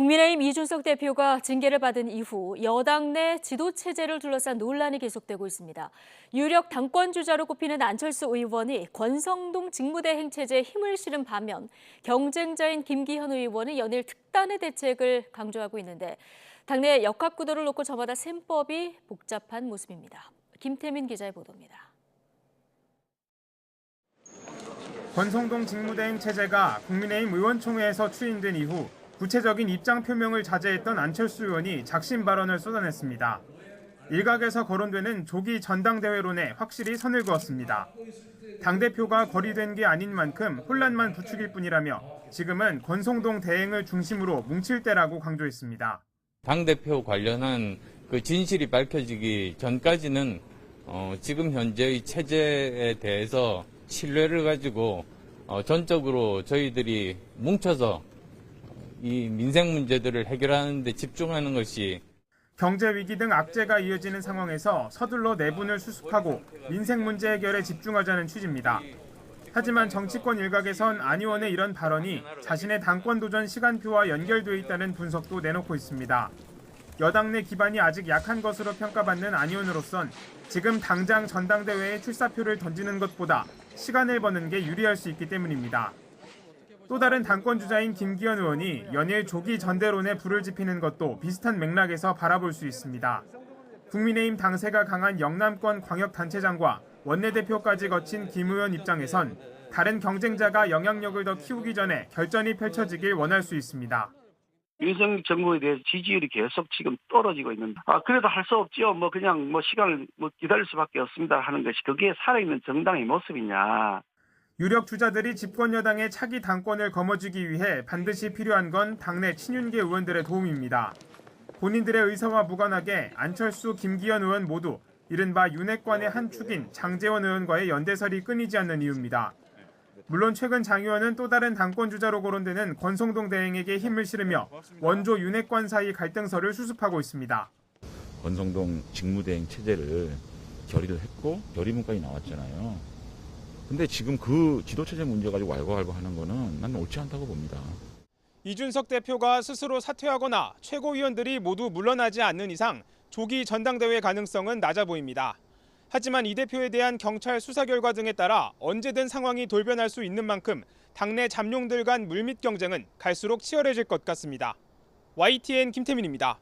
국민의힘 이준석 대표가 징계를 받은 이후 여당 내 지도체제를 둘러싼 논란이 계속되고 있습니다. 유력 당권주자로 꼽히는 안철수 의원이 권성동 직무대행 체제에 힘을 실은 반면 경쟁자인 김기현 의원은 연일 특단의 대책을 강조하고 있는데 당내 역학구도를 놓고 저마다 셈법이 복잡한 모습입니다. 김태민 기자의 보도입니다. 권성동 직무대행 체제가 국민의힘 의원총회에서 추인된 이후 구체적인 입장 표명을 자제했던 안철수 의원이 작심 발언을 쏟아냈습니다. 일각에서 거론되는 조기 전당대회론에 확실히 선을 그었습니다. 당대표가 거리된 게 아닌 만큼 혼란만 부추길 뿐이라며 지금은 권성동 대행을 중심으로 뭉칠 때라고 강조했습니다. 당대표 관련한 그 진실이 밝혀지기 전까지는 지금 현재의 체제에 대해서 신뢰를 가지고 전적으로 저희들이 뭉쳐서 이 민생 문제들을 해결하는 데 집중하는 것이 경제 위기 등 악재가 이어지는 상황에서 서둘러 내분을 수습하고 민생 문제 해결에 집중하자는 취지입니다. 하지만 정치권 일각에선 안 의원의 이런 발언이 자신의 당권 도전 시간표와 연결돼 있다는 분석도 내놓고 있습니다. 여당 내 기반이 아직 약한 것으로 평가받는 안 의원으로선 지금 당장 전당대회에 출사표를 던지는 것보다 시간을 버는 게 유리할 수 있기 때문입니다. 또 다른 당권 주자인 김기현 의원이 연일 조기 전대론에 불을 지피는 것도 비슷한 맥락에서 바라볼 수 있습니다. 국민의힘 당세가 강한 영남권 광역단체장과 원내대표까지 거친 김 의원 입장에선 다른 경쟁자가 영향력을 더 키우기 전에 결전이 펼쳐지길 원할 수 있습니다. 윤석열 정부에 대해서 지지율이 계속 지금 떨어지고 있는데 그래도 할 수 없지요. 그냥 시간을 기다릴 수밖에 없습니다 하는 것이 그게 살아있는 정당의 모습이냐. 유력 주자들이 집권 여당의 차기 당권을 거머쥐기 위해 반드시 필요한 건 당내 친윤계 의원들의 도움입니다. 본인들의 의사와 무관하게 안철수, 김기현 의원 모두 이른바 윤핵관의 한 축인 장제원 의원과의 연대설이 끊이지 않는 이유입니다. 물론 최근 장 의원은 또 다른 당권 주자로 거론되는 권성동 대행에게 힘을 실으며 원조 윤핵관 사이 갈등설을 수습하고 있습니다. 권성동 직무대행 체제를 결의를 했고 결의문까지 나왔잖아요. 근데 지금 그 지도체제 문제 가지고 왈가왈부하는 거는 난 옳지 않다고 봅니다. 이준석 대표가 스스로 사퇴하거나 최고위원들이 모두 물러나지 않는 이상 조기 전당대회 가능성은 낮아 보입니다. 하지만 이 대표에 대한 경찰 수사 결과 등에 따라 언제든 상황이 돌변할 수 있는 만큼 당내 잠룡들 간 물밑 경쟁은 갈수록 치열해질 것 같습니다. YTN 김태민입니다.